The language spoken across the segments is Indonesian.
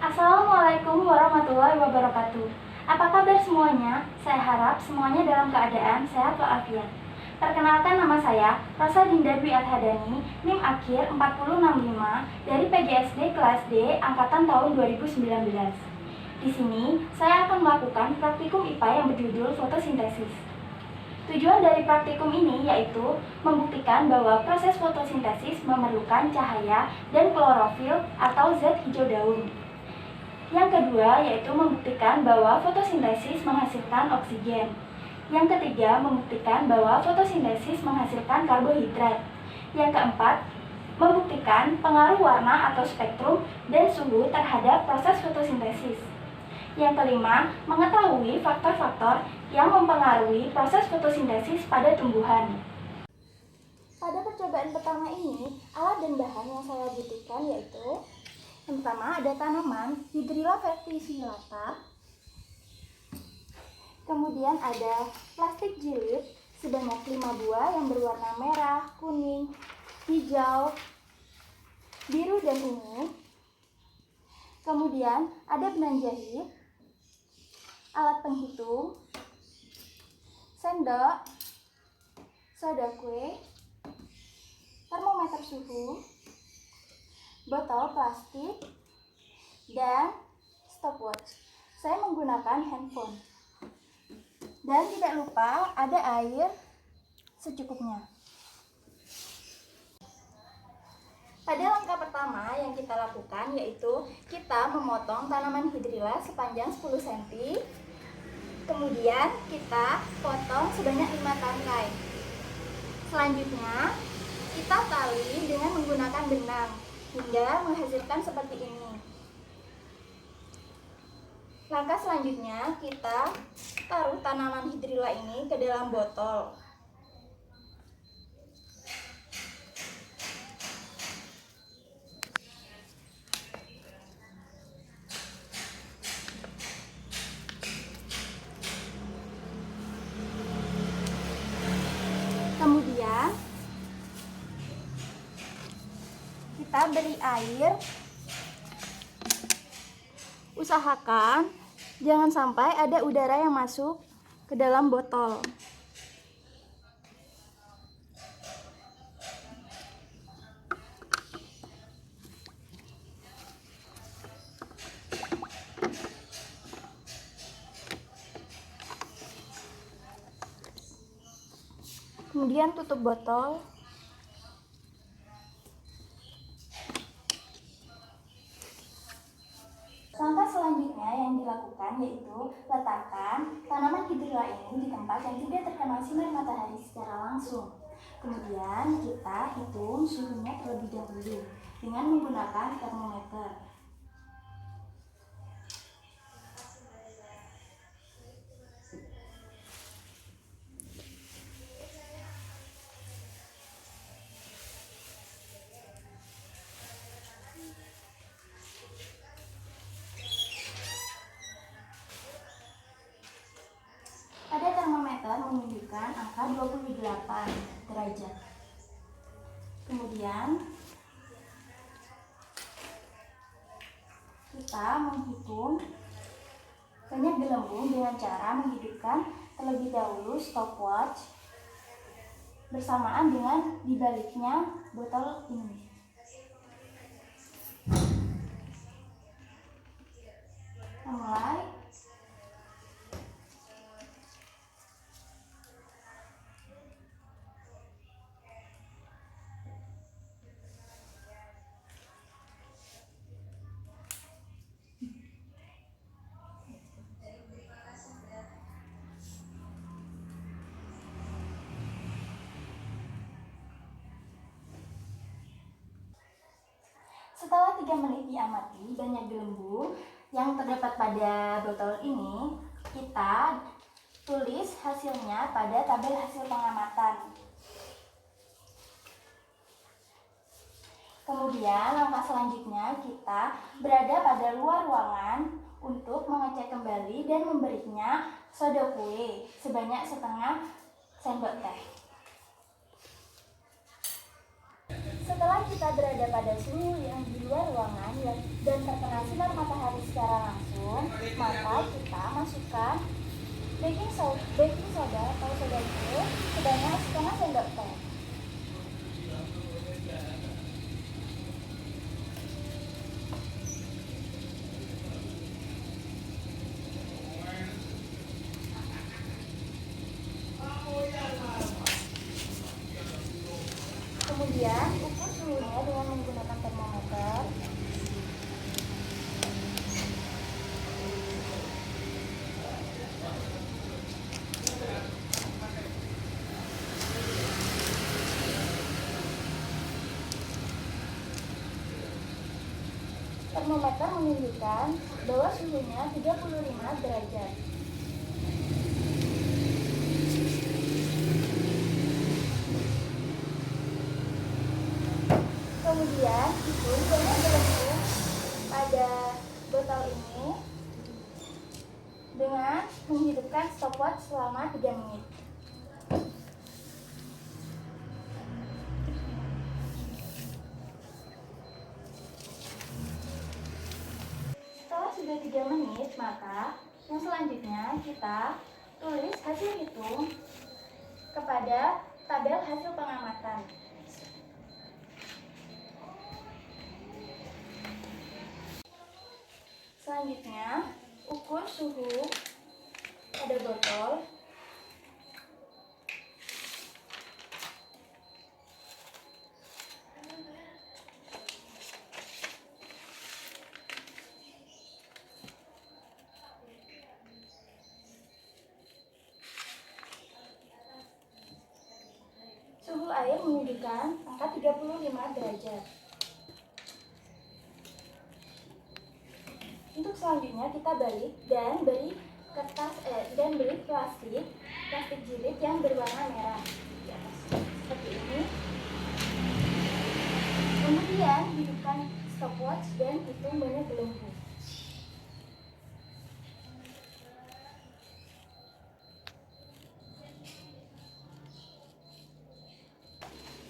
Assalamualaikum warahmatullahi wabarakatuh. Apa kabar semuanya? Saya harap semuanya dalam keadaan sehat walafiat. Perkenalkan, nama saya Rosa Dinda Dwi Adhadani, NIM akhir 4065 dari PGSD kelas D angkatan tahun 2019. Di sini saya akan melakukan praktikum IPA yang berjudul fotosintesis. Tujuan dari praktikum ini yaitu membuktikan bahwa proses fotosintesis memerlukan cahaya dan klorofil atau zat hijau daun. Yang kedua yaitu membuktikan bahwa fotosintesis menghasilkan oksigen. Yang ketiga, membuktikan bahwa fotosintesis menghasilkan karbohidrat. Yang keempat, membuktikan pengaruh warna atau spektrum dan suhu terhadap proses fotosintesis. Yang kelima, mengetahui faktor-faktor yang mempengaruhi proses fotosintesis pada tumbuhan. Pada percobaan pertama ini, alat dan bahan yang saya butuhkan yaitu yang pertama ada tanaman Hydrilla verticillata, kemudian ada plastik jilid sebanyak 5 buah yang berwarna merah, kuning, hijau, biru, dan ungu. Kemudian ada benang jahit, alat penghitung, sendok, soda kue, termometer suhu, botol plastik, dan stopwatch. Saya menggunakan handphone. Dan tidak lupa ada air secukupnya. Pada langkah pertama yang kita lakukan yaitu kita memotong tanaman hidrilla sepanjang 10 cm. Kemudian kita potong sebanyak 5 tangkai. Selanjutnya kita tali dengan menggunakan benang hingga menghasilkan seperti ini. Langkah selanjutnya kita taruh tanaman hidrilla ini ke dalam botol. Kemudian kita beri air. Usahakan jangan sampai ada udara yang masuk ke dalam botol. Kemudian tutup botol. Langkah selanjutnya yang dilakukan yaitu letakkan tanaman hidrilla ini di tempat yang tidak terkena sinar matahari secara langsung. Kemudian kita hitung suhunya terlebih dahulu dengan menggunakan termometer. Pada termometer menunjukkan angka 28 derajat. Kemudian kita menghitung banyak gelembung dengan cara menghidupkan terlebih dahulu stopwatch bersamaan dengan dibaliknya botol ini. Mulai. Setelah 3 menit diamati banyak gelembung yang terdapat pada botol ini, kita tulis hasilnya pada tabel hasil pengamatan. Kemudian langkah selanjutnya kita berada pada luar ruangan untuk mengecek kembali dan memberinya soda kue sebanyak setengah sendok teh. Setelah kita berada pada suhu yang di luar ruangan dan terkena sinar matahari secara langsung, maka kita masukkan baking soda atau soda itu sebanyak setengah sendok teh. Kemudian ukur suhunya dengan menggunakan termometer. Termometer menunjukkan bahwa suhunya 35 derajat. Kemudian hitung banyak gelembung pada botol ini dengan menghidupkan stopwatch selama 3 menit. Setelah sudah 3 menit, maka yang selanjutnya kita tulis hasil hitung kepada tabel hasil pengamatan. Selanjutnya, ukur suhu pada botol. Suhu air menunjukkan angka 35 derajat. Untuk selanjutnya kita balik dan beri plastik jilid yang berwarna merah di atas seperti ini. Kemudian hidupkan stopwatch dan hitung banyak gelembung.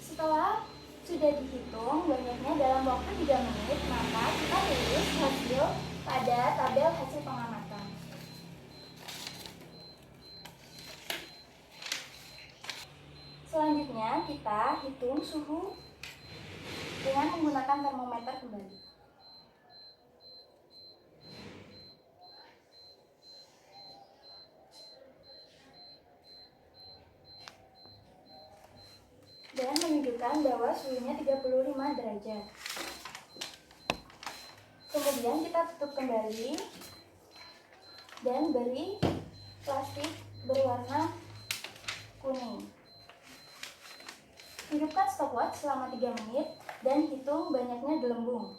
Setelah sudah dihitung banyaknya dalam waktu 3 menit, maka kita tulis hasil pada tabel hasil pengamatan. Selanjutnya kita hitung suhu dengan menggunakan termometer kembali. Dan menunjukkan bahwa suhunya 35 derajat. Kemudian kita tutup kembali dan beri plastik berwarna kuning. Hidupkan stopwatch selama 3 menit dan hitung banyaknya gelembung.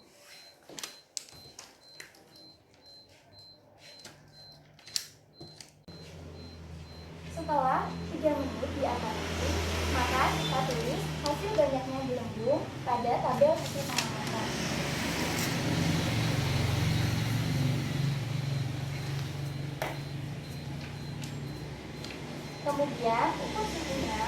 Setelah 3 menit diamati, maka kita tulis hasil banyaknya gelembung pada tabel hasil pengamatan. Kemudian ukur suhunya.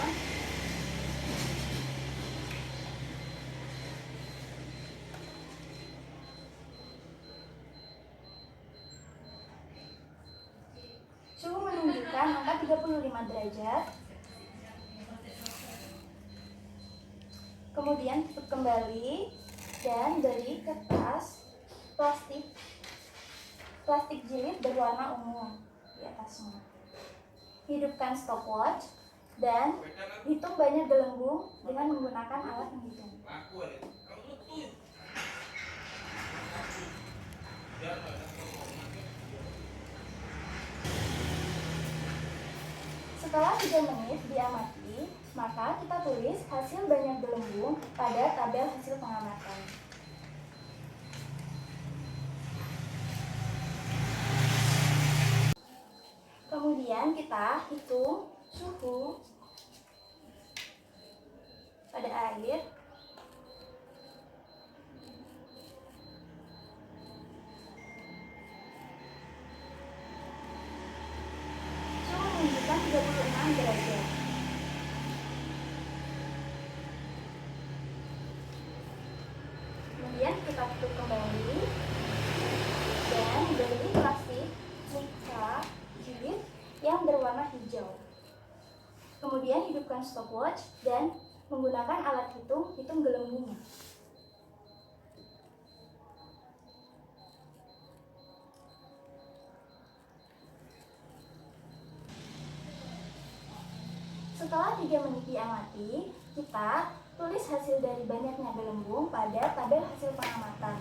Suhu menunjukkan angka 35 derajat. Kemudian tutup kembali dan beri kertas plastik jilid berwarna ungu di atasnya. Hidupkan stopwatch dan hitung banyak gelembung dengan menggunakan alat menghitung. Setelah 3 menit diamati, maka kita tulis hasil banyak gelembung pada tabel hasil pengamatan. Kemudian kita hitung suhu pada air. Suhu menunjukkan 36 derajat. stopwatch dan menggunakan alat hitung gelembungnya. Setelah 3 menit diamati, kita tulis hasil dari banyaknya gelembung pada tabel hasil pengamatan.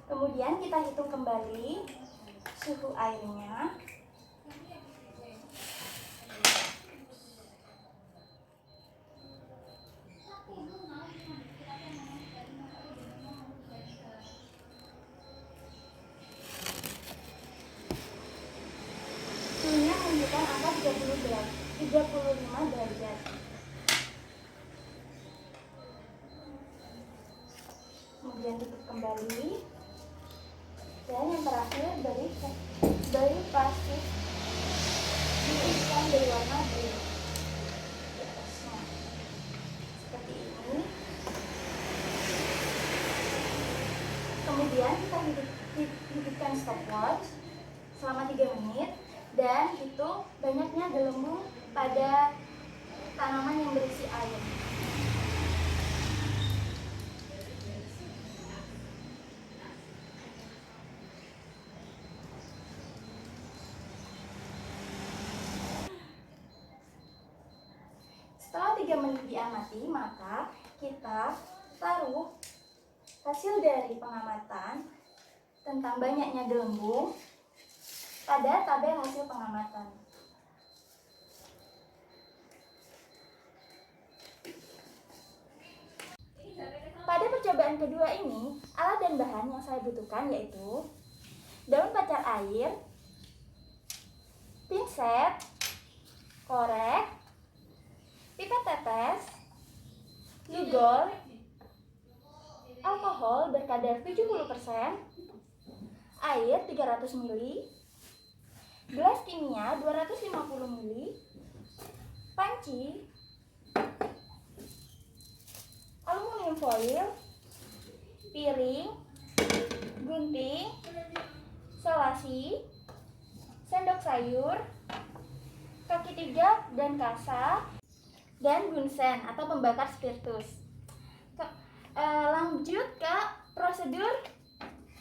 Kemudian kita hitung kembali suhu airnya. Suhunya menunjukkan angka 35 derajat. Kemudian tutup kembali. Dan yang terakhir beri plastik diisikan dari warna biru di atasnya seperti ini. Kemudian kita hidupkan stopwatch selama 3 menit dan hitung banyaknya gelembung pada tanaman yang berisi air. Setelah 3 menit diamati, maka kita taruh hasil dari pengamatan tentang banyaknya gelembung pada tabel hasil pengamatan. Pada percobaan kedua ini, alat dan bahan yang saya butuhkan yaitu daun pacar air, pinset, korek, pipet tetes, lugol, alkohol berkadar 70%, air 300 ml, gelas kimia 250 ml, panci, aluminium foil, piring, gunting, selasi, sendok sayur, kaki 3 dan kasa, dan bunsen atau pembakar spiritus. Lanjut ke prosedur,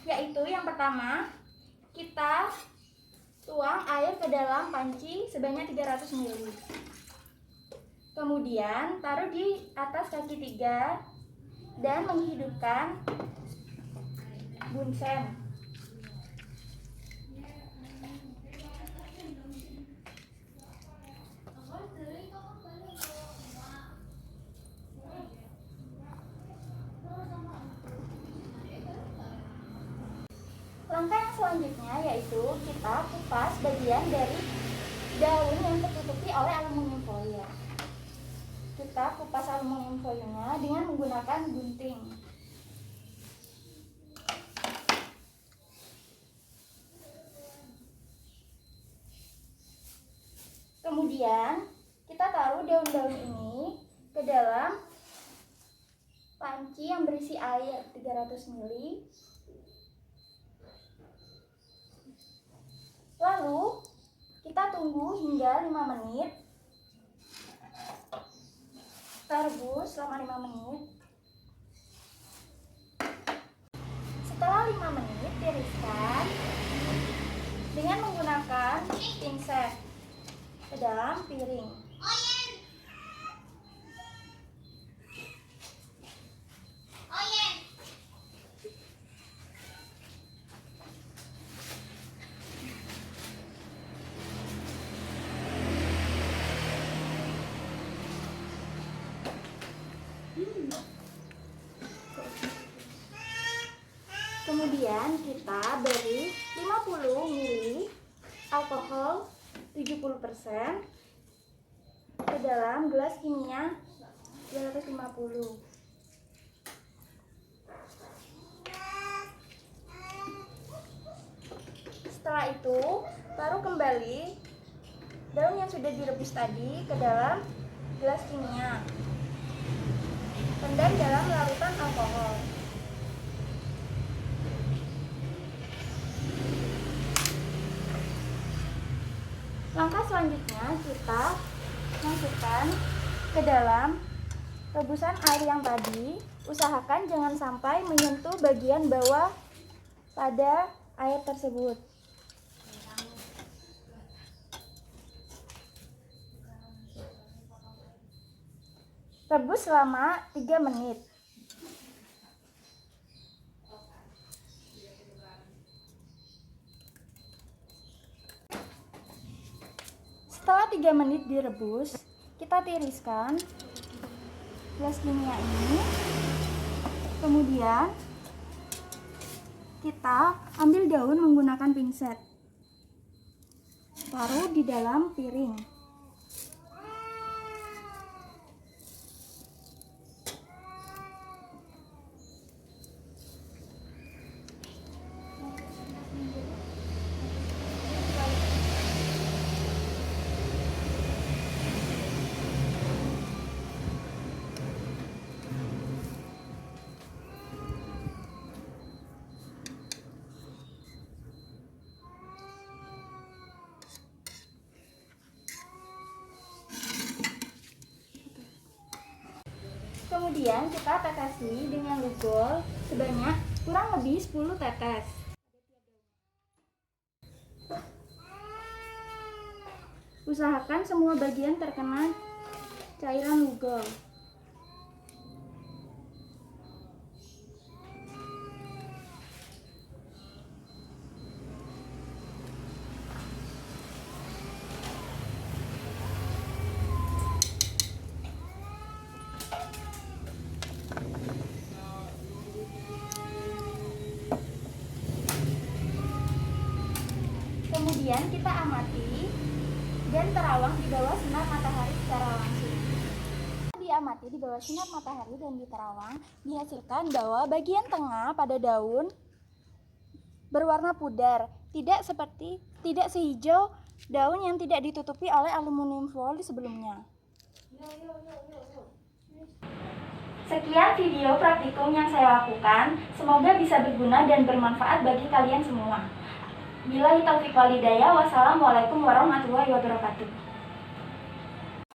yaitu yang pertama kita tuang air ke dalam panci sebanyak 300 ml. Kemudian taruh di atas kaki 3 dan menghidupkan bunsen. Langkah yang selanjutnya yaitu kita kupas bagian dari daun yang tertutupi oleh aluminium foil. Kita kupas aluminium foilnya dengan menggunakan gunting. Kemudian kita taruh daun-daun ini ke dalam panci yang berisi air 300 ml. Lalu kita tunggu hingga 5 menit. Kita rebus selama 5 menit. Setelah 5 menit tiriskan dengan menggunakan pinset ke dalam piring. Kemudian kita beri 50 ml alkohol 70% ke dalam gelas kimia 250. Setelah itu, taruh kembali daun yang sudah direbus tadi ke dalam gelas kimia. Rendam dalam larutan alkohol. Langkah selanjutnya kita masukkan ke dalam rebusan air yang tadi. Usahakan jangan sampai menyentuh bagian bawah pada air tersebut. Rebus selama 3 menit. Setelah 3 menit direbus, kita tiriskan gelas kimia ini. Kemudian kita ambil daun menggunakan pinset. Taruh di dalam piring. Kemudian kita tetesi dengan lugol sebanyak kurang lebih 10 tetes. Usahakan semua bagian terkena cairan lugol. Kemudian kita amati dan terawang di bawah sinar matahari secara langsung. Diamati di bawah sinar matahari dan diterawang, dihasilkan bahwa bagian tengah pada daun berwarna pudar, tidak sehijau daun yang tidak ditutupi oleh aluminium foil sebelumnya. Sekian video praktikum yang saya lakukan, semoga bisa berguna dan bermanfaat bagi kalian semua. Billahi taufiq wal hidayah. Wassalamualaikum warahmatullahi wabarakatuh.